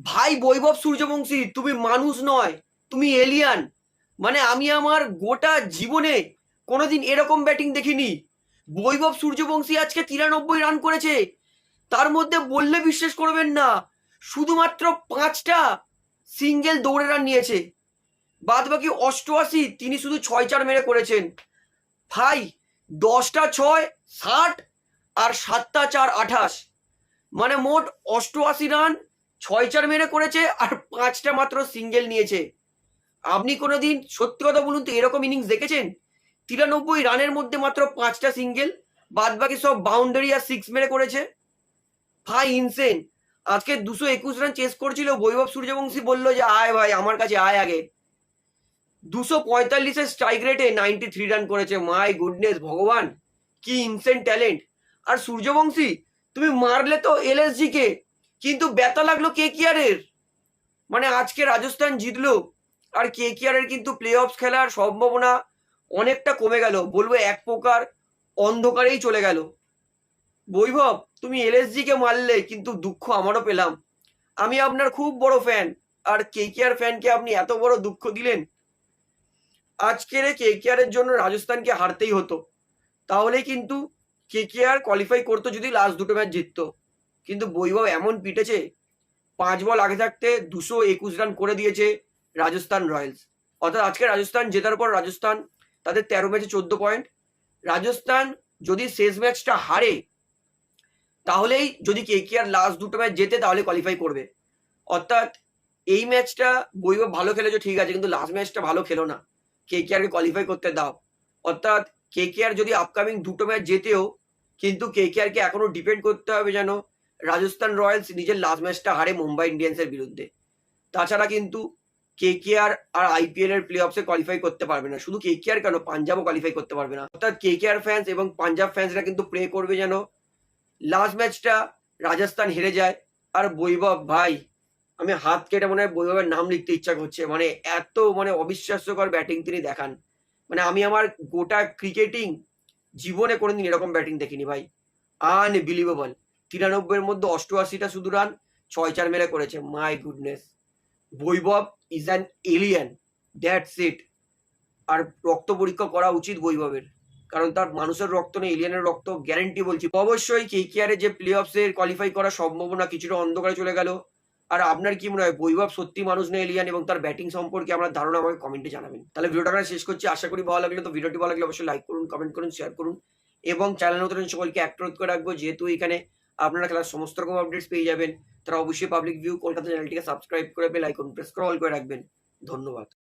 ভাই বৈভব সূর্যবংশী, তুমি মানুষ নয়, তুমি এলিয়ান। মানে আমি আমার গোটা জীবনে কোনোদিন এরকম ব্যাটিং দেখিনি। বৈভব সূর্যবংশী আজকে 93 রান করেছে, তার মধ্যে বললে বিশ্বাস করবেন না, শুধুমাত্র 5টা সিঙ্গেল দৌড়ে রান নিয়েছে। বাদ বাকি 88 তিনি শুধু 6-4 মেরে করেছেন। ভাই 10টা 6 60 আর 7টা 4 28, মানে মোট 88 রান 6-4 মেরে করেছে আর 5টা মাত্র সিঙ্গেল নিয়েছে। আপনি কোনোদিন সত্যি কথা বলুন তো এরকম ইনিংস দেখেছেন? 93 রানের মধ্যে মাত্র 5টা সিঙ্গেল, বাদ বাকি সব বাউন্ডারি আর সিক্স মেরে করেছে। ভাই ইনসেন। আজকে 221 রান চেস করছিল, বৈভব সূর্যবংশী বলল যে আয় ভাই আমার কাছে আয় আগে। 245-এর স্ট্রাইক রেটে 93 রান করেছে। মাই গুডনেস ভগবান, কি ইনসেন ট্যালেন্ট। আর সূর্যবংশী তুমি মারলে তো এলএসজি কে, কিন্তু ব্যথা লাগলো কেকেআরের। মানে আজকে রাজস্থান জিতলো আর কেকেআরের কিন্তু প্লে অফ খেলার সম্ভাবনা অনেকটা কমে গেল, বলবো এক প্রকার অন্ধকারেই চলে গেল। বৈভব তুমি এলএসজি কে মারলে, কিন্তু দুঃখ আমারও পেলাম। আমি আপনার খুব বড় ফ্যান, আর কেকেআর ফ্যানকে আপনি এত বড় দুঃখ দিলেন। আজকের কেকেআরের জন্য রাজস্থানকে হারতেই হতো, তাহলে কিন্তু কেকেআর কোয়ালিফাই করতো যদি লাস্ট দুটো ম্যাচ জিততো। কিন্তু বৈভব এমন পিটেছে, 5 বল আগে থাকতে 221 রান করে দিয়েছে রাজস্থান রয়্যালস। অর্থাৎ আজকে রাজস্থান জেতার পর রাজস্থান তাদের 13 ম্যাচে 14 পয়েন্ট। রাজস্থান যদি শেষ ম্যাচটা হারে, তাহলেই যদি কেকেআর লাস্ট দুটো ম্যাচ জেতে তাহলে কোয়ালিফাই করবে। অর্থাৎ এই ম্যাচটা বৈভব ভালো খেলেছো ঠিক আছে, কিন্তু লাস্ট ম্যাচটা ভালো খেলো না, কেকেআরকে কোয়ালিফাই করতে দাও। অর্থাৎ কেকেআর যদি আপকামিং দুটো ম্যাচ জেতেও, কিন্তু কেকেআরকে এখনো ডিপেন্ড করতে হবে যেন রাজস্থান রয়্যালস নিজের লাস্ট ম্যাচটা হারে মুম্বাই ইন্ডিয়ান্সের বিরুদ্ধে। তাছাড়া কিন্তু কেকেআর আর আইপিএল এর প্লে অফসে কোয়ালিফাই করতে পারবে না। শুধু কেকেআর কেন, পাঞ্জাবও কোয়ালিফাই করতে পারবে না। অর্থাৎ কেকেআর ফ্যান্স এবং পাঞ্জাব ফ্যান্সরা কিন্তু প্রে করবে যেন লাস্ট ম্যাচটা রাজস্থান হেরে যায়। আর বৈভব ভাই, আমি হাত কেটে মনে হয় বৈভবের নাম লিখতে ইচ্ছা করছে। মানে এত মানে অবিশ্বাস্যকর ব্যাটিং তিনি দেখান। মানে আমি আমার গোটা ক্রিকেটিং জীবনে কোনোদিন এরকম ব্যাটিং দেখিনি ভাই। আনবিলিভেবল। 93-এর মধ্যে 88টা শুধু রান 6-4 মেরে করেছে। My goodness, Vaibhav is an alien, that's it. আর রক্ত পরীক্ষা করা উচিত বৈভবের, কারণ তার মানুষের রক্ত নেই, এলিয়ানের রক্ত, গ্যারেন্টি বলছি। অবশ্যই কেকেআর যে প্লে অফসে কোয়ালিফাই করার সম্ভাবনা কিছুটা অন্ধকারে চলে গেল। আর আপনার কি মনে হয়, বৈভব সত্যি মানুষ না এলিয়ান? এবং তার ব্যাটিং সম্পর্কে আপনার ধারণা আমাকে কমেন্টে জানাবেন। তাহলে ভিডিওটা আমরা শেষ করছি, আশা করি ভালো লাগলো। তো ভিডিওটি ভালো লাগলে অবশ্যই লাইক করুন, কমেন্ট করুন, শেয়ার করুন এবং চ্যানেল নতুন সকলকে অনুরোধ করে রাখবো, যেহেতু এখানে আপনারা খেলার সমস্ত রকম আপডেটস পেয়ে যাবেন, তারা অবশ্যই পাবলিক ভিউ কলকাতা চ্যানেলটিকে সাবস্ক্রাইব করে বেল আইকন প্রেস করে অল করে রাখবেন। ধন্যবাদ।